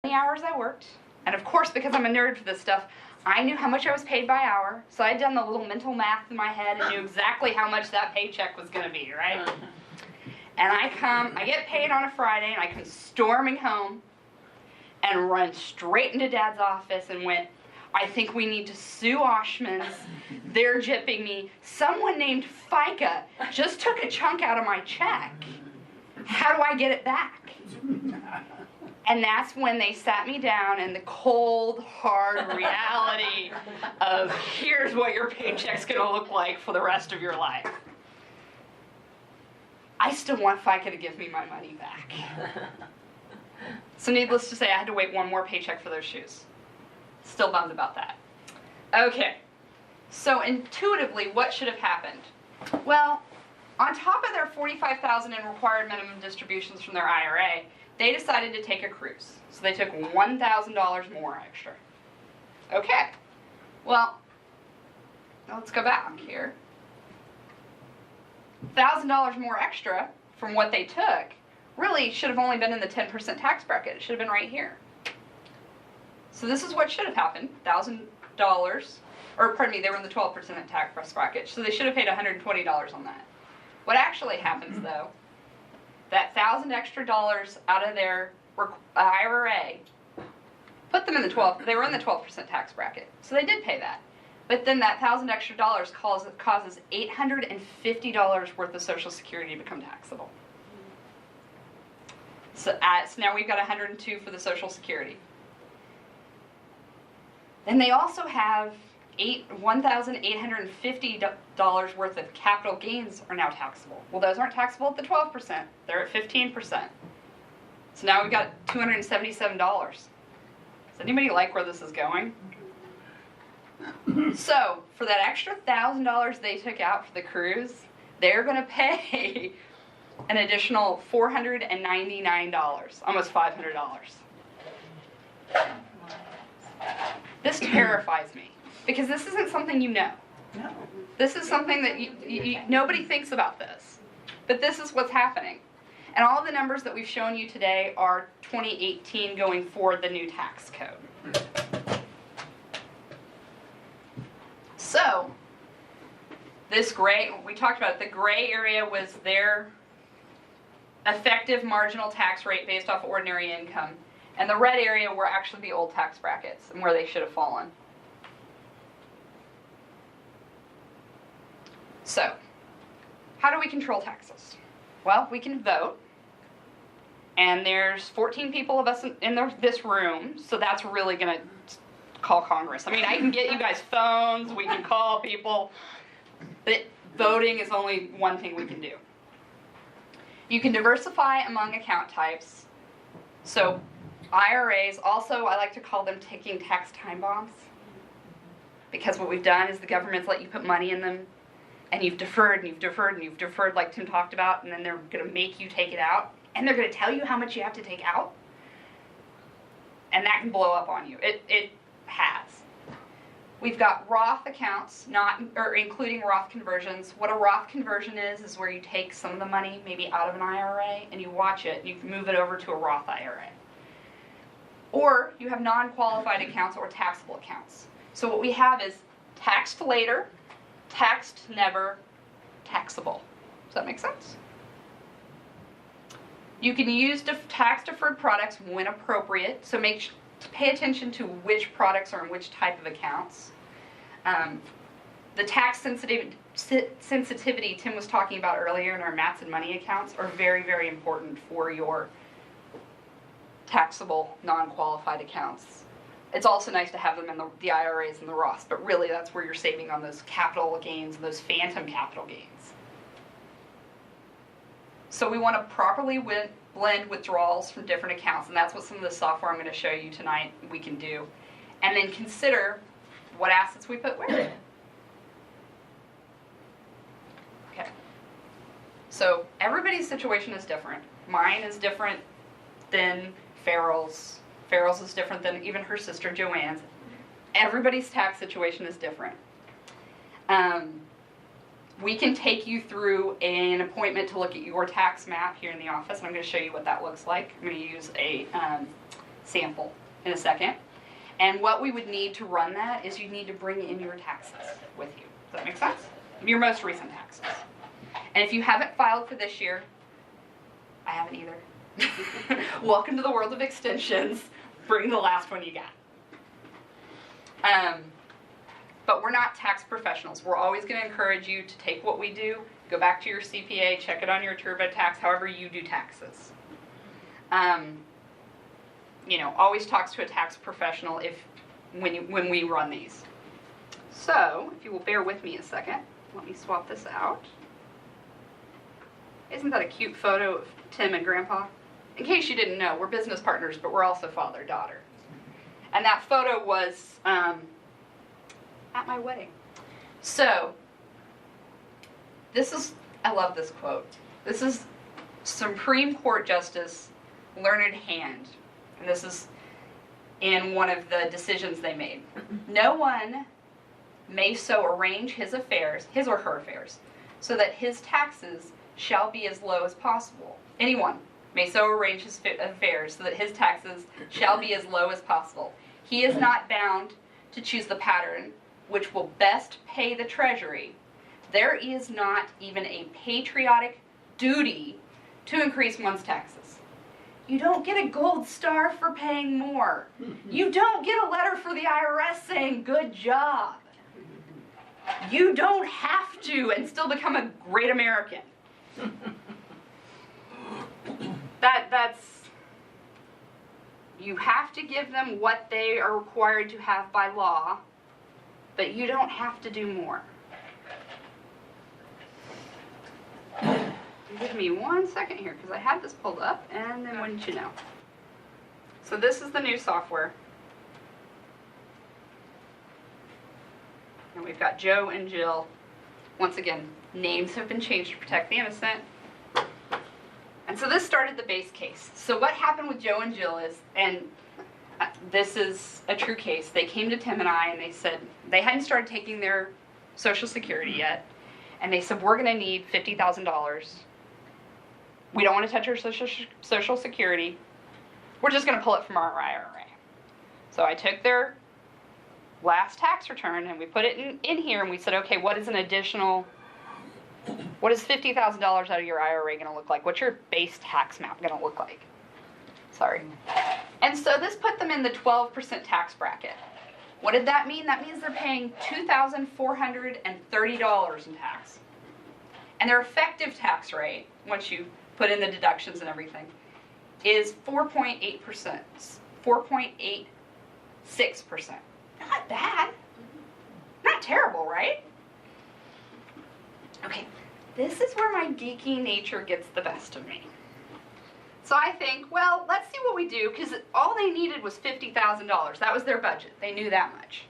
many hours I worked. And of course, because I'm a nerd for this stuff, I knew how much I was paid by hour. So I'd done the little mental math in my head and knew exactly how much that paycheck was going to be, right? And I get paid on a Friday, and I come storming home and run straight into Dad's office and went, I think we need to sue Oshman's. They're gypping me. Someone named FICA just took a chunk out of my check. How do I get it back? And that's when they sat me down and the cold, hard reality of here's what your paycheck's going to look like for the rest of your life. I still want FICA to give me my money back. So needless to say, I had to wait one more paycheck for those shoes. Still bummed about that. Okay, so intuitively, what should have happened? Well, on top of their $45,000 in required minimum distributions from their IRA, they decided to take a cruise. So they took $1,000 more extra. Okay, well, let's go back here. $1,000 more extra from what they took really should have only been in the 10% tax bracket. It should have been right here. So this is what should have happened. $1,000, or pardon me, they were in the 12% tax bracket, so they should have paid $120 on that. What actually happens though, that $1,000 extra out of their IRA put them in the they were in the 12% tax bracket, so they did pay that. But then that $1,000 extra causes $850 worth of Social Security to become taxable. So now we've got $102 for the Social Security. Then they also have $1,850 worth of capital gains are now taxable. Well, those aren't taxable at the 12%. They're at 15%. So now we've got $277. Does anybody like where this is going? So, for that extra $1,000 they took out for the cruise, they're going to pay an additional $499, almost $500. This terrifies me, because this isn't something you know. No. This is something that nobody thinks about this, but this is what's happening. And all the numbers that we've shown you today are 2018 going forward, the new tax code. So, this gray, we talked about it, the gray area was their effective marginal tax rate based off ordinary income. And the red area were actually the old tax brackets and where they should have fallen. So, how do we control taxes? Well, we can vote. And there's 14 people of us in this room, so that's really going to call Congress. I mean, I can get you guys phones, we can call people, but voting is only one thing we can do. You can diversify among account types. So IRAs, also I like to call them ticking tax time bombs, because what we've done is the government's let you put money in them, and you've deferred, and you've deferred, and you've deferred like Tim talked about, and then they're going to make you take it out, and they're going to tell you how much you have to take out, and that can blow up on you. It has. We've got Roth accounts, including Roth conversions. What a Roth conversion is where you take some of the money, maybe out of an IRA, and you watch it, and you move it over to a Roth IRA. Or you have non-qualified accounts or taxable accounts. So what we have is taxed later, taxed never, taxable. Does that make sense? You can use tax-deferred products when appropriate, so pay attention to which products are in which type of accounts. The tax sensitivity Tim was talking about earlier in our Mats and Money accounts are very, very important for your taxable non-qualified accounts. It's also nice to have them in the IRAs and the Roths, but really that's where you're saving on those capital gains, those phantom capital gains. So we want to properly blend withdrawals from different accounts, and that's what some of the software I'm going to show you tonight we can do. And then consider what assets we put where. Okay. So everybody's situation is different. Mine is different than Farrell's. Farrell's is different than even her sister Joanne's. Everybody's tax situation is different. We can take you through an appointment to look at your tax map here in the office, and I'm going to show you what that looks like. I'm going to use a sample in a second. And what we would need to run that is you need to bring in your taxes with you. Does that make sense? Your most recent taxes. And if you haven't filed for this year, I haven't either. Welcome to the world of extensions. Bring the last one you got. But we're not tax professionals. We're always going to encourage you to take what we do, go back to your CPA, check it on your TurboTax, however you do taxes. Always talk to a tax professional when we run these. So, if you will bear with me a second, let me swap this out. Isn't that a cute photo of Tim and Grandpa? In case you didn't know, we're business partners, but we're also father-daughter. And that photo was at my wedding. So, I love this quote. This is Supreme Court Justice Learned Hand. And this is in one of the decisions they made. No one may so arrange his or her affairs, so that his taxes shall be as low as possible. Anyone may so arrange his affairs so that his taxes shall be as low as possible. He is not bound to choose the pattern which will best pay the treasury. There is not even a patriotic duty to increase one's taxes. You don't get a gold star for paying more. You don't get a letter for the IRS saying, good job. You don't have to and still become a great American. You have to give them what they are required to have by law, but you don't have to do more. Give me 1 second here, because I had this pulled up, and then wouldn't you know. So this is the new software. And we've got Joe and Jill. Once again, names have been changed to protect the innocent. And so this started the base case. So what happened with Joe and Jill is, and this is a true case, they came to Tim and I and they said, they hadn't started taking their Social Security yet, and they said, we're going to need $50,000. We don't want to touch our Social Security. We're just going to pull it from our IRA. So I took their last tax return and we put it in here and we said, okay, what is $50,000 out of your IRA going to look like? What's your base tax amount going to look like? Sorry. And so this put them in the 12% tax bracket. What did that mean? That means they're paying $2,430 in tax. And their effective tax rate, once you put in the deductions and everything, is 4.8%. 4.86%. Not bad. Not terrible, right? Okay, this is where my geeky nature gets the best of me. So I think, well, let's see what we do, because all they needed was $50,000. That was their budget. They knew that much.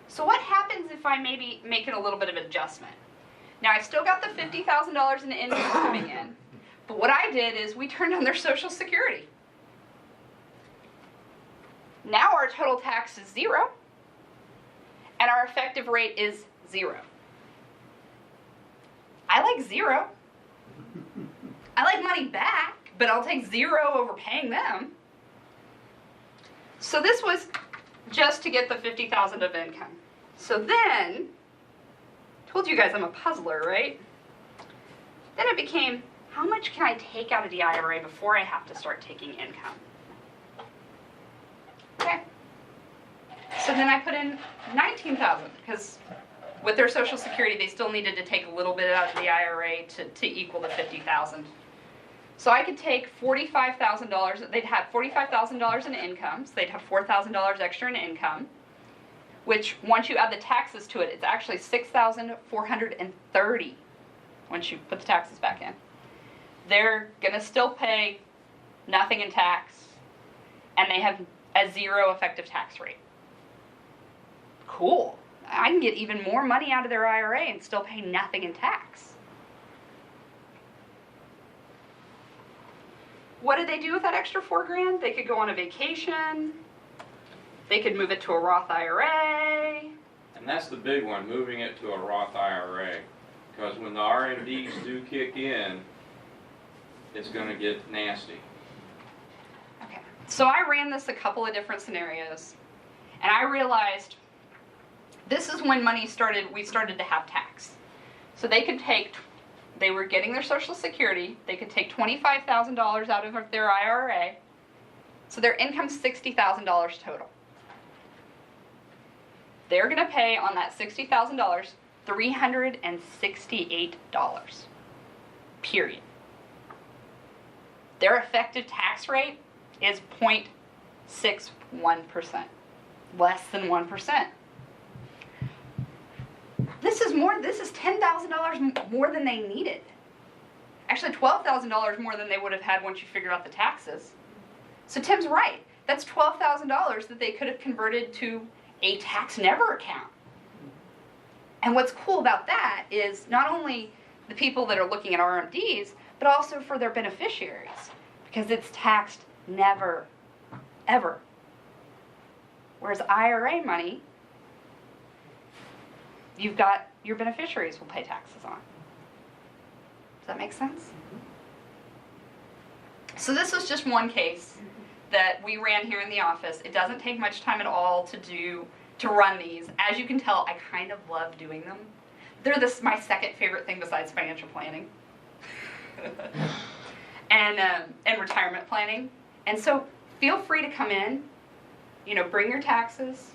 So what happens if I maybe make it a little bit of an adjustment? Now, I've still got the $50,000 in income coming in, but what I did is we turned on their Social Security. Now our total tax is 0, and our effective rate is 0. I like 0. I like money back, but I'll take 0 over paying them. So this was just to get the $50,000 of income. So then, told you guys I'm a puzzler, right? Then it became, how much can I take out of the IRA before I have to start taking income? Okay. So then I put in $19,000, because with their Social Security, they still needed to take a little bit out of the IRA to equal the $50,000. So I could take $45,000. They'd have $45,000 in income, so they'd have $4,000 extra in income, which once you add the taxes to it, it's actually $6,430 once you put the taxes back in. They're going to still pay nothing in tax, and they have a 0 effective tax rate. Cool. I can get even more money out of their IRA and still pay nothing in tax. What did they do with that extra $4,000? They could go on a vacation. They could move it to a Roth IRA. And that's the big one, moving it to a Roth IRA. Because when the RMDs do kick in, it's going to get nasty. Okay. So I ran this a couple of different scenarios, and I realized this is when we started to have tax. So they were getting their Social Security, they could take $25,000 out of their IRA, so their income's $60,000 total. They're gonna pay on that $60,000, $368, period. Their effective tax rate is 0.61%, less than 1%. This is $10,000 more than they needed. Actually, $12,000 more than they would have had once you figure out the taxes. So Tim's right. That's $12,000 that they could have converted to a tax never account. And what's cool about that is not only the people that are looking at RMDs, but also for their beneficiaries, because it's taxed never, ever. Whereas IRA money, you've got your beneficiaries will pay taxes on. Does that make sense? So this was just one case that we ran here in the office. It doesn't take much time at all to run these. As you can tell, I kind of love doing them. They're my second favorite thing besides financial planning and retirement planning. And so feel free to come in, bring your taxes,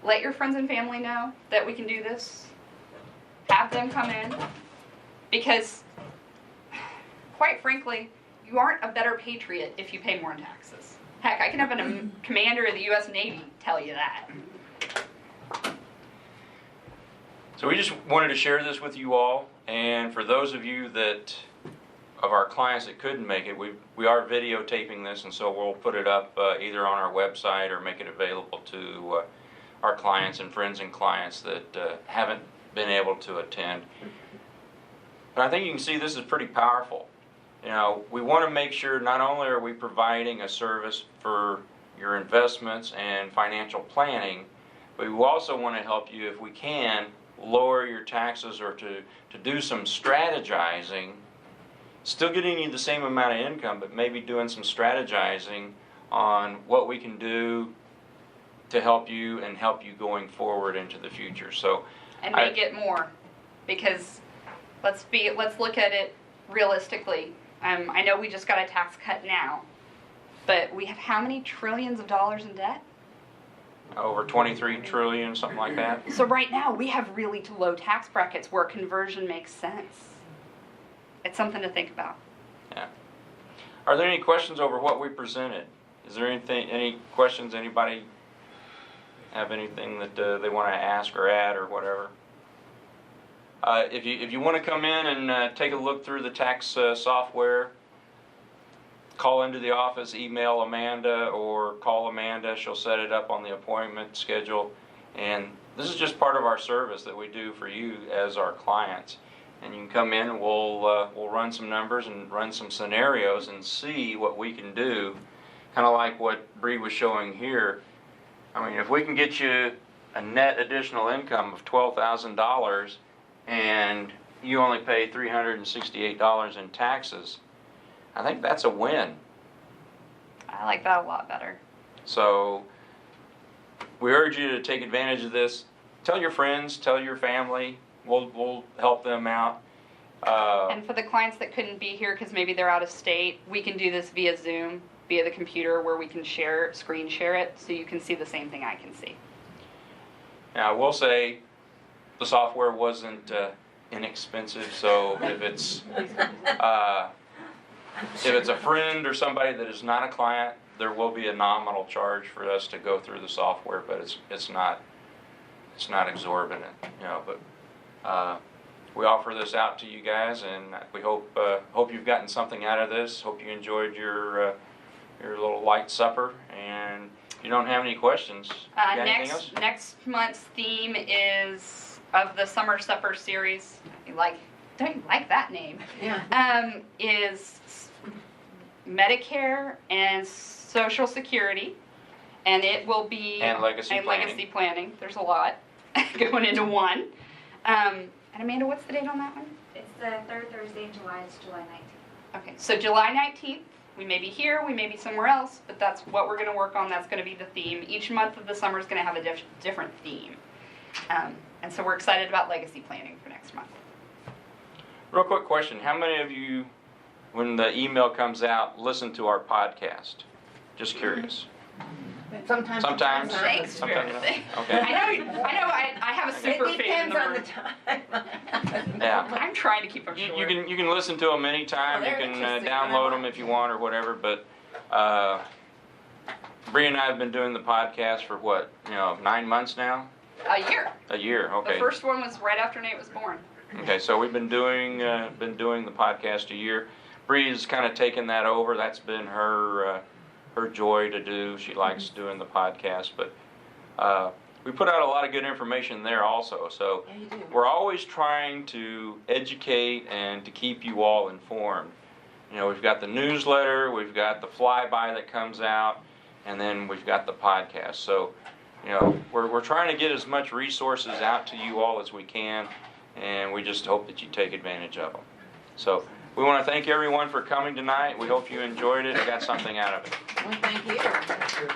let your friends and family know that we can do this. Have them come in, because quite frankly, you aren't a better patriot if you pay more in taxes. Heck, I can have a commander of the U.S. Navy tell you that. So we just wanted to share this with you all, and for those of you of our clients that couldn't make it, we are videotaping this, and so we'll put it up either on our website or make it available to our clients and friends and clients that haven't been able to attend. But I think you can see this is pretty powerful. We want to make sure not only are we providing a service for your investments and financial planning, but we also want to help you, if we can, lower your taxes or to do some strategizing, still getting you the same amount of income, but maybe doing some strategizing on what we can do to help you and help you going forward into the future. So, and make it more, because let's look at it realistically. I know we just got a tax cut now, but we have how many trillions of dollars in debt? Over 23 trillion, something like that. So right now we have really low tax brackets where conversion makes sense. It's something to think about. Yeah. Are there any questions over what we presented? Is there any questions? Anybody have anything that they want to ask or add or whatever? If you want to come in and take a look through the tax software, call into the office, email Amanda, or call Amanda. She'll set it up on the appointment schedule. And this is just part of our service that we do for you as our clients. And you can come in and we'll run some numbers and run some scenarios and see what we can do. Kind of like what Bree was showing here. I mean, if we can get you a net additional income of $12,000 and you only pay $368 in taxes, I think that's a win. I like that a lot better. So we urge you to take advantage of this. Tell your friends, tell your family. We'll help them out. And for the clients that couldn't be here because maybe they're out of state, we can do this via Zoom, via the computer, where we can screen share it, so you can see the same thing I can see. Now I will say the software wasn't inexpensive, so if it's a friend or somebody that is not a client, there will be a nominal charge for us to go through the software, but it's not exorbitant, But we offer this out to you guys, and we hope you've gotten something out of this. Hope you enjoyed your little light supper. And if you don't have any questions, got anything else? Next month's theme is of the Summer Supper series. Don't you like that name? Yeah. Is Medicare and Social Security, and it will be legacy planning. There's a lot going into one. And Amanda, what's the date on that one? It's the third Thursday in July. It's July 19th. Okay, so July 19th We may be here, we may be somewhere else, but that's what we're going to work on. That's going to be the theme. Each month of the summer is going to have a different theme. And so we're excited about legacy planning for next month. Real quick question. How many of you, when the email comes out, listen to our podcast? Just curious. Sometimes. Sometimes. Thanks. Sometimes. Okay. Okay. I have a super It fan in depends the on room. the time. Yeah. I'm trying to keep them short. You can listen to them anytime. Well, You they're can interesting. download them if you want or whatever. But Bree and I have been doing the podcast for what, 9 months now? A year. A year. Okay. The first one was right after Nate was born. Okay. So we've been doing the podcast a year. Bree's kind of taken that over. That's been her joy to do. She likes doing the podcast, but we put out a lot of good information there also. So Yeah, you do. we're always trying to educate and to keep you all informed. We've got the newsletter, we've got the flyby that comes out, and then we've got the podcast. So, we're trying to get as much resources out to you all as we can, and we just hope that you take advantage of them. So, we want to thank everyone for coming tonight. We hope you enjoyed it and got something out of it. Well, thank you.